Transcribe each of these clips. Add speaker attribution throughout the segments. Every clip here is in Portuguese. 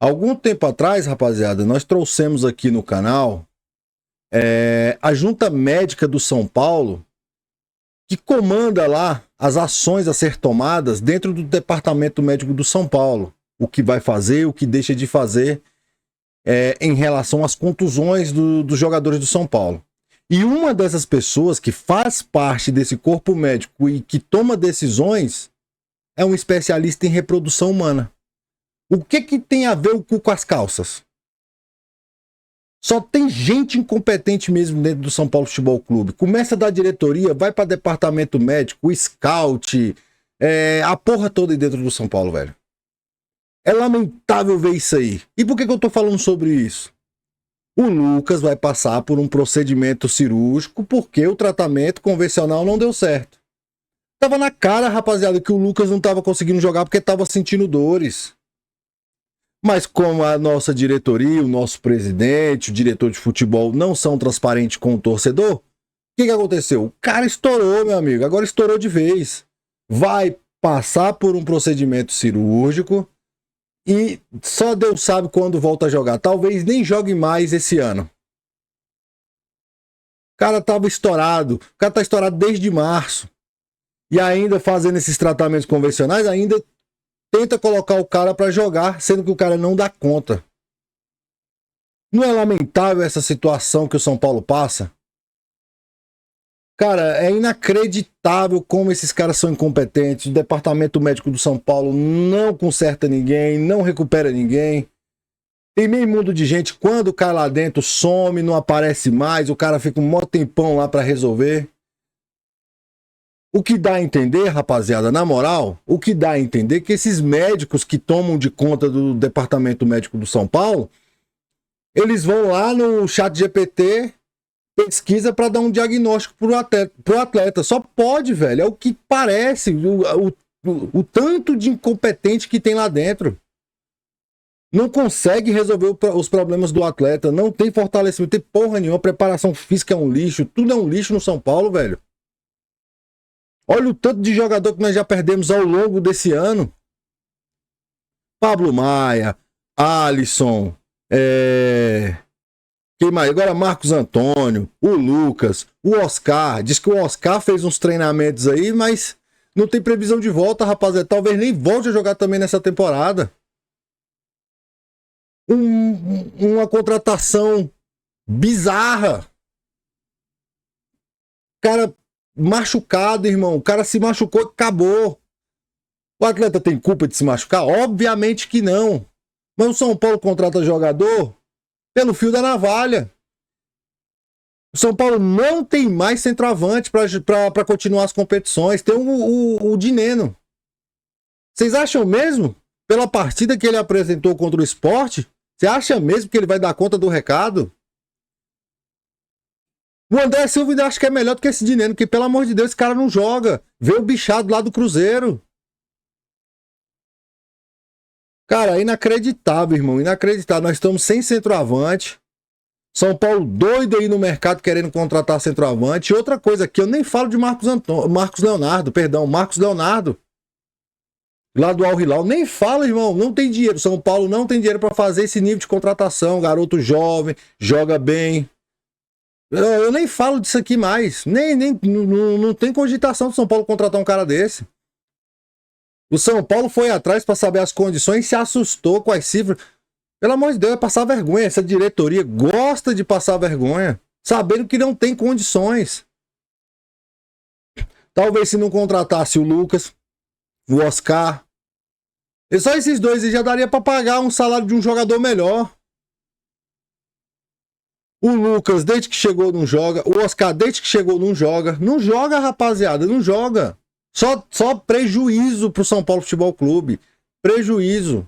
Speaker 1: Algum tempo atrás, rapaziada, nós trouxemos aqui no canal a Junta Médica do São Paulo, que comanda lá as ações a ser tomadas dentro do Departamento Médico do São Paulo. O que vai fazer, o que deixa de fazer em relação às contusões dos jogadores do São Paulo. E uma dessas pessoas que faz parte desse corpo médico e que toma decisões é um especialista em reprodução humana. O que tem a ver o cu com as calças? Só tem gente incompetente mesmo dentro do São Paulo Futebol Clube. Começa da diretoria, vai para departamento médico, o scout, a porra toda aí dentro do São Paulo, velho. É lamentável ver isso aí. E por que eu tô falando sobre isso? O Lucas vai passar por um procedimento cirúrgico porque o tratamento convencional não deu certo. Tava na cara, rapaziada, que o Lucas não tava conseguindo jogar porque tava sentindo dores. Mas como a nossa diretoria, o nosso presidente, o diretor de futebol não são transparentes com o torcedor, o que aconteceu? O cara estourou, meu amigo. Agora estourou de vez. Vai passar por um procedimento cirúrgico e só Deus sabe quando volta a jogar. Talvez nem jogue mais esse ano. O cara tava estourado. O cara tá estourado desde março. E ainda fazendo esses tratamentos convencionais, ainda tenta colocar o cara para jogar, sendo que o cara não dá conta. Não é lamentável essa situação que o São Paulo passa? Cara, é inacreditável como esses caras são incompetentes. O departamento médico do São Paulo não conserta ninguém, não recupera ninguém. Tem meio mundo de gente, quando cai lá dentro, some, não aparece mais, o cara fica um mó tempão lá para resolver. O que dá a entender, rapaziada, na moral, o que dá a entender é que esses médicos que tomam de conta do Departamento Médico do São Paulo, eles vão lá no chat GPT, pesquisa para dar um diagnóstico pro atleta. Só pode, velho, é o que parece, o tanto de incompetente que tem lá dentro. Não consegue resolver os problemas do atleta, não tem fortalecimento, tem porra nenhuma, preparação física é um lixo, tudo é um lixo no São Paulo, velho. Olha o tanto de jogador que nós já perdemos ao longo desse ano. Pablo Maia, Alisson, quem mais? Agora Marcos Antônio, o Lucas, o Oscar. Diz que o Oscar fez uns treinamentos aí, mas não tem previsão de volta, rapaziada. Talvez nem volte a jogar também nessa temporada. Uma contratação bizarra. Cara machucado, irmão. O cara se machucou e acabou. O atleta tem culpa de se machucar? Obviamente que não. Mas o São Paulo contrata jogador pelo fio da navalha. O São Paulo não tem mais centroavante para continuar as competições. Tem o Dineno. Vocês acham mesmo? Pela partida que ele apresentou contra o Sport, você acha mesmo que ele vai dar conta do recado? O André Silva ainda acho que é melhor do que esse Dineno, porque pelo amor de Deus, esse cara não joga. Vê o bichado lá do Cruzeiro. Cara, inacreditável, irmão, inacreditável. Nós estamos sem centroavante. São Paulo doido aí no mercado querendo contratar centroavante. E outra coisa aqui, eu nem falo de Marcos Leonardo. Lá do Al Hilal. Nem fala, irmão, não tem dinheiro. São Paulo não tem dinheiro para fazer esse nível de contratação. Garoto jovem, joga bem. Eu nem falo disso aqui mais. Não tem cogitação do São Paulo contratar um cara desse. O São Paulo foi atrás para saber as condições e se assustou com as cifras. Pelo amor de Deus, é passar vergonha. Essa diretoria gosta de passar vergonha, sabendo que não tem condições. Talvez se não contratasse o Lucas, o Oscar, e só esses dois já daria para pagar um salário de um jogador melhor. O Lucas, desde que chegou, não joga. O Oscar, desde que chegou, não joga. Não joga, rapaziada, não joga. Só prejuízo pro São Paulo Futebol Clube. Prejuízo.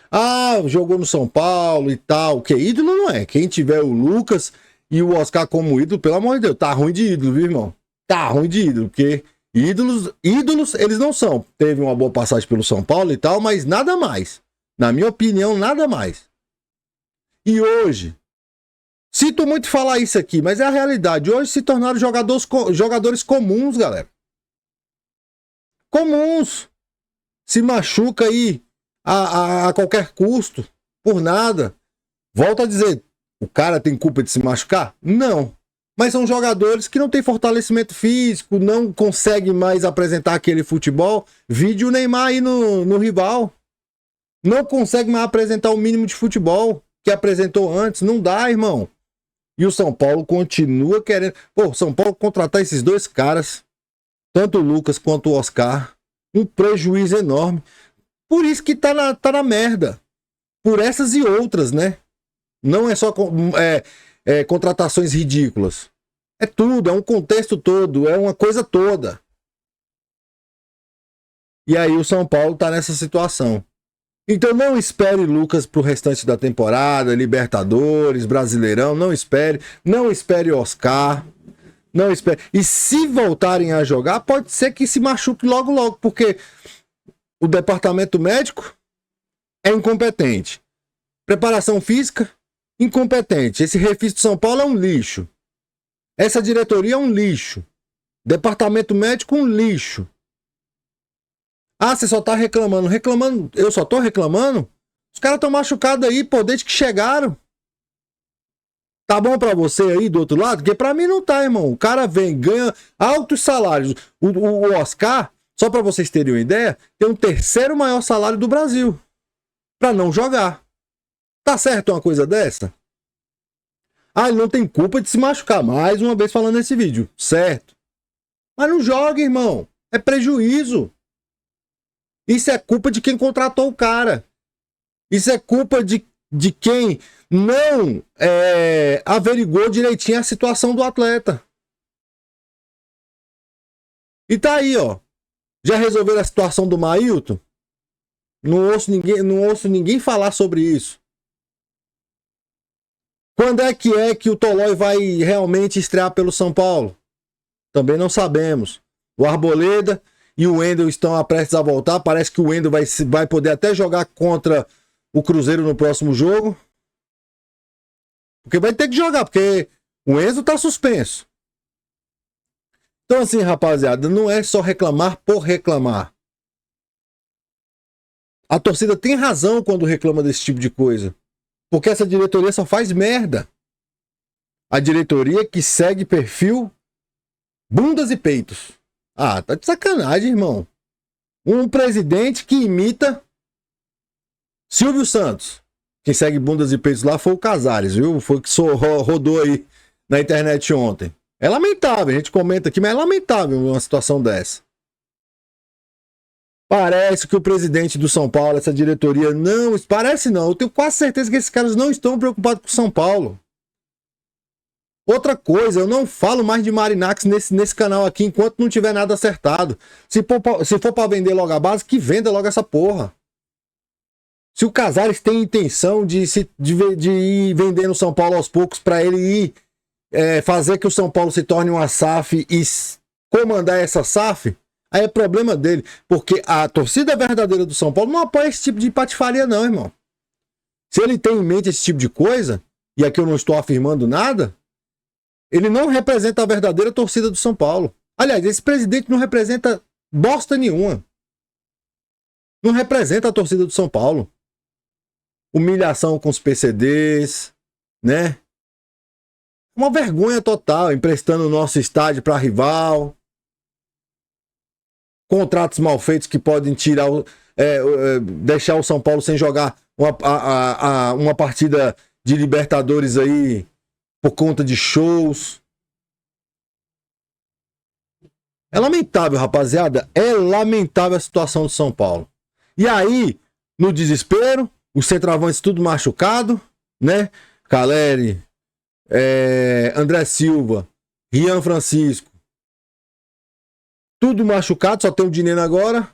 Speaker 1: Ah, jogou no São Paulo e tal. Que ídolo não é. Quem tiver o Lucas e o Oscar como ídolo, pelo amor de Deus, tá ruim de ídolo, viu, irmão? Tá ruim de ídolo, porque ídolos eles não são. Teve uma boa passagem pelo São Paulo e tal, mas nada mais. Na minha opinião, nada mais. E hoje, sinto muito falar isso aqui, mas é a realidade. Hoje se tornaram jogadores comuns, galera. Comuns. Se machuca aí a qualquer custo, por nada. Volto a dizer, o cara tem culpa de se machucar? Não. Mas são jogadores que não têm fortalecimento físico, não conseguem mais apresentar aquele futebol. Vide o Neymar aí no rival. Não consegue mais apresentar o mínimo de futebol que apresentou antes. Não dá, irmão. E o São Paulo continua querendo... Pô, o São Paulo contratar esses dois caras, tanto o Lucas quanto o Oscar, um prejuízo enorme. Por isso que tá na merda. Por essas e outras, né? Não é só contratações ridículas. É tudo, é um contexto todo, é uma coisa toda. E aí o São Paulo tá nessa situação. Então não espere Lucas pro restante da temporada, Libertadores, Brasileirão, não espere. Não espere Oscar, não espere. E se voltarem a jogar, pode ser que se machuque logo, porque o departamento médico é incompetente. Preparação física, incompetente. Esse Refis de São Paulo é um lixo. Essa diretoria é um lixo. Departamento médico, um lixo. Ah, você só tá reclamando. Eu só tô reclamando? Os caras estão machucados aí, pô, desde que chegaram. Tá bom pra você aí do outro lado? Porque pra mim não tá, irmão. O cara vem, ganha altos salários. O Oscar, só pra vocês terem uma ideia, tem o terceiro maior salário do Brasil. Pra não jogar. Tá certo uma coisa dessa? Ah, ele não tem culpa de se machucar. Mais uma vez falando nesse vídeo. Certo. Mas não joga, irmão. É prejuízo. Isso é culpa de quem contratou o cara. Isso é culpa de quem não averigou direitinho a situação do atleta. E tá aí, ó. Já resolveram a situação do Mailton? Não ouço ninguém falar sobre isso. Quando é que o Tolói vai realmente estrear pelo São Paulo? Também não sabemos. O Arboleda e o Wendel estão prestes a voltar. Parece que o Wendel vai poder até jogar contra o Cruzeiro no próximo jogo. Porque vai ter que jogar, porque o Enzo tá suspenso. Então assim, rapaziada, não é só reclamar por reclamar. A torcida tem razão quando reclama desse tipo de coisa. Porque essa diretoria só faz merda. A diretoria que segue perfil bundas e peitos. Ah, tá de sacanagem, irmão. Um presidente que imita Silvio Santos. Quem segue bundas e peitos lá foi o Casares, viu? Foi o que rodou aí na internet ontem. É lamentável, a gente comenta aqui, mas é lamentável uma situação dessa. Parece que o presidente do São Paulo, essa diretoria, não... Parece não, eu tenho quase certeza que esses caras não estão preocupados com São Paulo. Outra coisa, eu não falo mais de Marinax nesse canal aqui enquanto não tiver nada acertado. Se for pra vender logo a base, que venda logo essa porra. Se o Casares tem intenção de ir vendendo o São Paulo aos poucos para ele ir fazer que o São Paulo se torne uma SAF e comandar essa SAF, aí é problema dele. Porque a torcida verdadeira do São Paulo não apoia esse tipo de patifaria não, irmão. Se ele tem em mente esse tipo de coisa, e aqui eu não estou afirmando nada, ele não representa a verdadeira torcida do São Paulo. Aliás, esse presidente não representa bosta nenhuma. Não representa a torcida do São Paulo. Humilhação com os PCDs, né? Uma vergonha total, emprestando o nosso estádio para rival. Contratos mal feitos que podem tirar deixar o São Paulo sem jogar uma partida de Libertadores aí por conta de shows. É lamentável, rapaziada. É lamentável a situação do São Paulo. E aí, no desespero, os centroavantes tudo machucado, né? Caleri, André Silva, Rian Francisco. Tudo machucado, só tem o Dineno agora.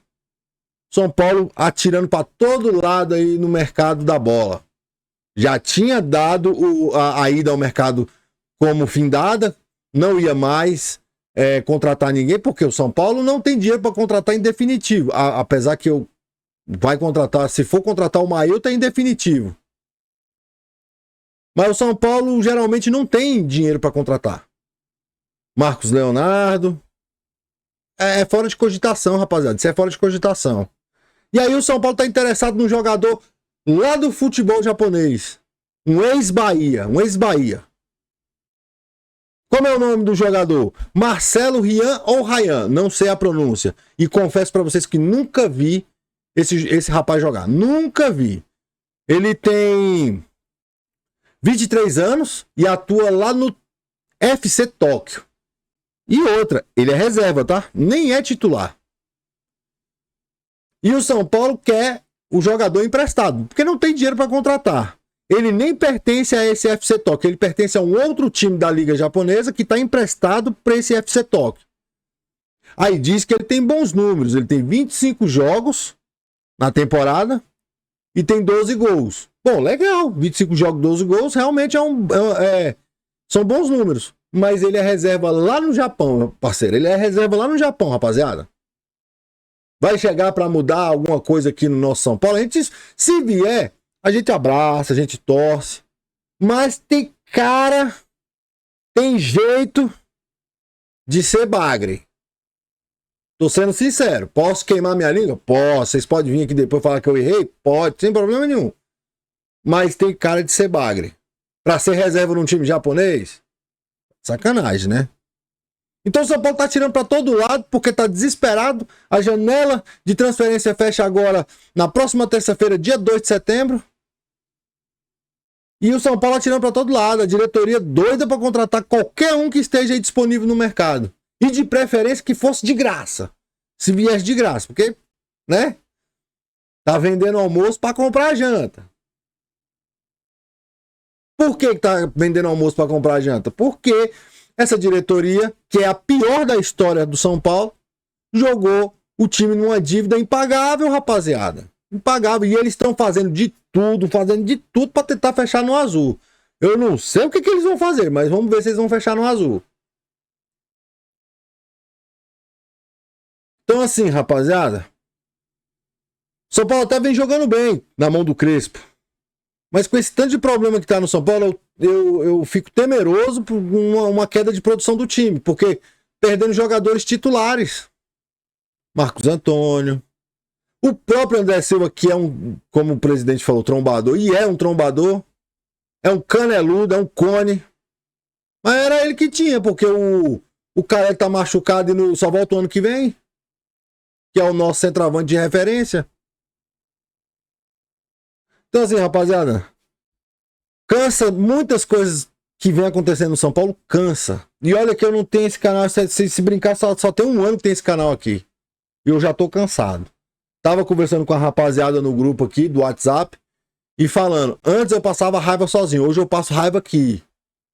Speaker 1: São Paulo atirando para todo lado aí no mercado da bola. Já tinha dado a ida ao mercado como findada, não ia mais contratar ninguém, porque o São Paulo não tem dinheiro para contratar em definitivo. Apesar que vai contratar, se for contratar o Mailton, é em definitivo. Mas o São Paulo geralmente não tem dinheiro para contratar. Marcos Leonardo. É fora de cogitação, rapaziada. Isso é fora de cogitação. E aí o São Paulo tá interessado num jogador lá do futebol japonês. Um ex-Bahia. Como é o nome do jogador? Marcelo Rian ou Ryan? Não sei a pronúncia. E confesso pra vocês que nunca vi esse rapaz jogar. Nunca vi. Ele tem 23 anos e atua lá no FC Tóquio. E outra, ele é reserva, tá? Nem é titular. E o São Paulo quer o jogador emprestado, porque não tem dinheiro para contratar. Ele nem pertence a esse FC Tóquio, ele pertence a um outro time da Liga Japonesa que está emprestado para esse FC Tóquio. Aí diz que ele tem bons números, ele tem 25 jogos na temporada e tem 12 gols. Bom, legal, 25 jogos, 12 gols, realmente são bons números. Mas ele é reserva lá no Japão, parceiro. Ele é reserva lá no Japão, rapaziada. Vai chegar para mudar alguma coisa aqui no nosso São Paulo? A gente, se vier, a gente abraça, a gente torce. Mas tem cara, tem jeito de ser bagre. Tô sendo sincero. Posso queimar minha língua? Posso. Vocês podem vir aqui depois falar que eu errei? Pode, sem problema nenhum. Mas tem cara de ser bagre. Pra ser reserva num time japonês? Sacanagem, né? Então o São Paulo tá tirando pra todo lado porque tá desesperado. A janela de transferência fecha agora na próxima terça-feira, dia 2 de setembro. E o São Paulo atirando pra todo lado. A diretoria doida pra contratar qualquer um que esteja aí disponível no mercado. E de preferência que fosse de graça. Se viesse de graça. Porque, né? Tá vendendo almoço pra comprar janta. Por que tá vendendo almoço para comprar janta? Porque essa diretoria, que é a pior da história do São Paulo, jogou o time numa dívida impagável, rapaziada. Impagável. E eles estão fazendo de tudo para tentar fechar no azul. Eu não sei o que eles vão fazer, mas vamos ver se eles vão fechar no azul. Então assim, rapaziada, São Paulo até vem jogando bem na mão do Crespo. Mas com esse tanto de problema que tá no São Paulo, eu fico temeroso por uma queda de produção do time. Porque perdendo jogadores titulares. Marcos Antônio. O próprio André Silva, que é como o presidente falou, trombador. E é um trombador. É um caneludo, é um cone. Mas era ele que tinha, porque o cara tá machucado e só volta o ano que vem. Que é o nosso centroavante de referência. Então assim, rapaziada, cansa muitas coisas que vem acontecendo no São Paulo, cansa. E olha que eu não tenho esse canal, se brincar, só tem um ano que tem esse canal aqui. E eu já tô cansado. Tava conversando com a rapaziada no grupo aqui do WhatsApp e falando, antes eu passava raiva sozinho, hoje eu passo raiva aqui,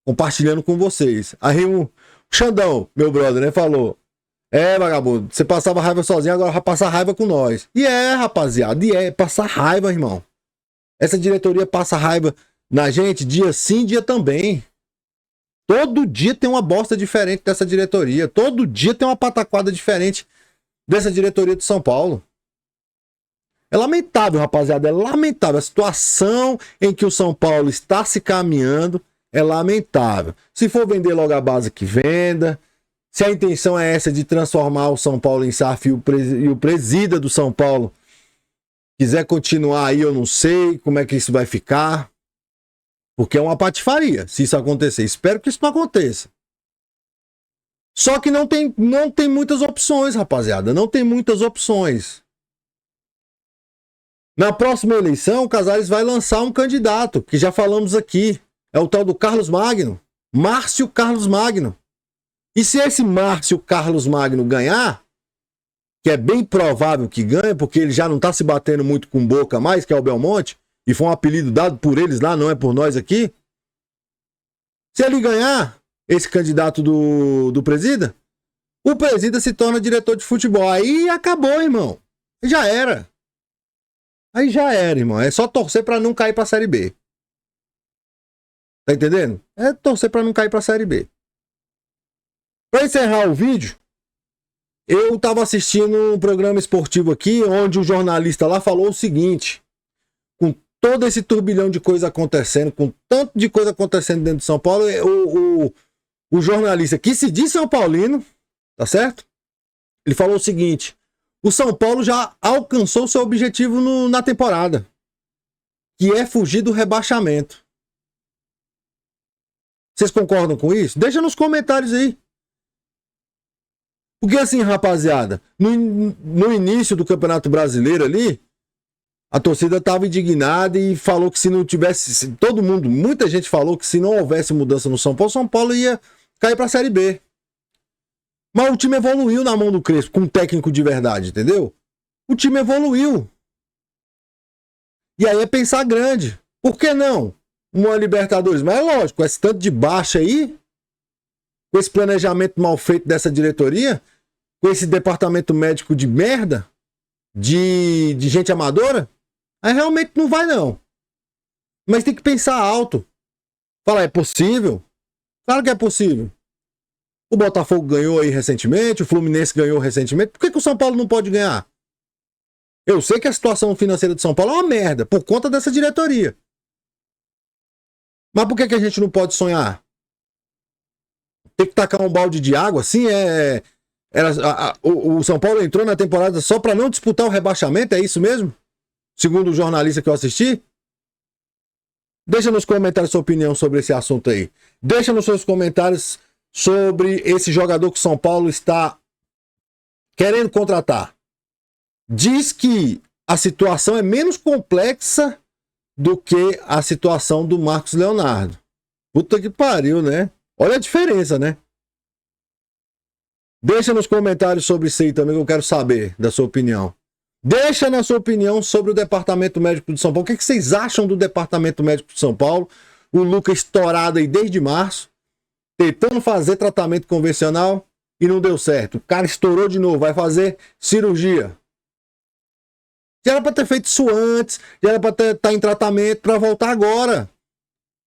Speaker 1: compartilhando com vocês. Aí o Xandão, meu brother, né, falou, vagabundo, você passava raiva sozinho, agora vai passar raiva com nós. E rapaziada, passar raiva, irmão. Essa diretoria passa raiva na gente dia sim, dia também. Todo dia tem uma bosta diferente dessa diretoria. Todo dia tem uma pataquada diferente dessa diretoria de São Paulo. É lamentável, rapaziada. É lamentável. A situação em que o São Paulo está se caminhando é lamentável. Se for vender logo a base, que venda. Se a intenção é essa de transformar o São Paulo em SAF e o presida do São Paulo quiser continuar aí, eu não sei como é que isso vai ficar. Porque é uma patifaria, se isso acontecer. Espero que isso não aconteça. Só que não tem muitas opções, rapaziada. Não tem muitas opções. Na próxima eleição, o Casares vai lançar um candidato, que já falamos aqui. É o tal do Carlos Magno. Márcio Carlos Magno. E se esse Márcio Carlos Magno ganhar, que é bem provável que ganhe, porque ele já não tá se batendo muito com boca mais, que é o Belmonte, e foi um apelido dado por eles lá, não é por nós aqui. Se ele ganhar, esse candidato do presida, o presida se torna diretor de futebol. Aí acabou, irmão. Já era. Aí já era, irmão. É só torcer pra não cair pra Série B. Tá entendendo? É torcer pra não cair pra Série B. Pra encerrar o vídeo, eu tava assistindo um programa esportivo aqui, onde o jornalista lá falou o seguinte: com todo esse turbilhão de coisa acontecendo, com tanto de coisa acontecendo dentro de São Paulo, o jornalista que se diz São Paulino, tá certo? Ele falou o seguinte: o São Paulo já alcançou seu objetivo na temporada, que é fugir do rebaixamento. Vocês concordam com isso? Deixa nos comentários aí. Porque assim, rapaziada, no início do Campeonato Brasileiro ali, a torcida estava indignada e falou que se não tivesse... Todo mundo, muita gente falou que se não houvesse mudança no São Paulo ia cair para a Série B. Mas o time evoluiu na mão do Crespo, com um técnico de verdade, entendeu? O time evoluiu. E aí é pensar grande. Por que não? Uma Libertadores. Mas é lógico, com esse tanto de baixa aí, com esse planejamento mal feito dessa diretoria, com esse departamento médico de merda, de gente amadora, aí realmente não vai não. Mas tem que pensar alto. Falar, é possível? Claro que é possível. O Botafogo ganhou aí recentemente, o Fluminense ganhou recentemente. Por que o São Paulo não pode ganhar? Eu sei que a situação financeira de São Paulo é uma merda, por conta dessa diretoria. Mas por que a gente não pode sonhar? Tem que tacar um balde de água assim? O São Paulo entrou na temporada só para não disputar o rebaixamento, é isso mesmo? Segundo o jornalista que eu assisti? Deixa nos comentários sua opinião sobre esse assunto aí. Deixa nos seus comentários sobre esse jogador que o São Paulo está querendo contratar. Diz que a situação é menos complexa do que a situação do Marcos Leonardo. Puta que pariu, né? Olha a diferença, né? Deixa nos comentários sobre isso aí também, que eu quero saber da sua opinião. Deixa na sua opinião sobre o Departamento Médico de São Paulo. O que vocês acham do Departamento Médico de São Paulo? O Lucas estourado aí desde março, tentando fazer tratamento convencional e não deu certo. O cara estourou de novo, vai fazer cirurgia. Já era para ter feito isso antes, já era para estar em tratamento para voltar agora.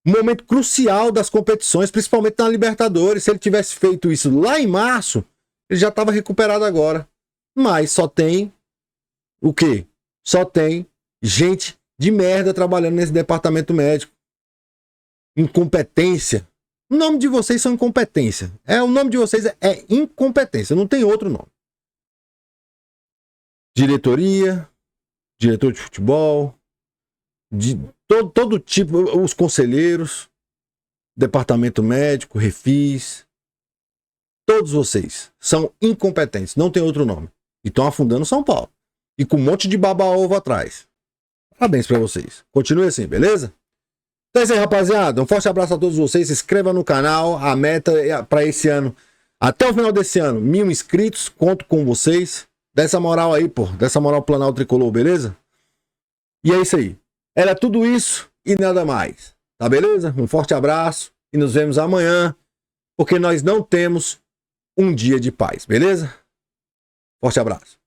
Speaker 1: Um momento crucial das competições, principalmente na Libertadores. Se ele tivesse feito isso lá em março, ele já estava recuperado agora. Mas só tem o quê? Só tem gente de merda trabalhando nesse departamento médico. Incompetência. O nome de vocês são incompetência. O nome de vocês é incompetência, não tem outro nome. Diretoria, diretor de futebol, de todo tipo, os conselheiros, departamento médico, refis, todos vocês são incompetentes, não tem outro nome. E estão afundando São Paulo. E com um monte de baba-ovo atrás. Parabéns pra vocês. Continue assim, beleza? Então é isso aí, rapaziada. Um forte abraço a todos vocês. Se inscreva no canal. A meta para esse ano, até o final desse ano, 1000 inscritos. Conto com vocês. Dessa moral aí, pô. Dessa moral Planalto Tricolor, beleza? E é isso aí. Era tudo isso e nada mais. Tá beleza? Um forte abraço. E nos vemos amanhã. Porque nós não temos um dia de paz, beleza? Forte abraço.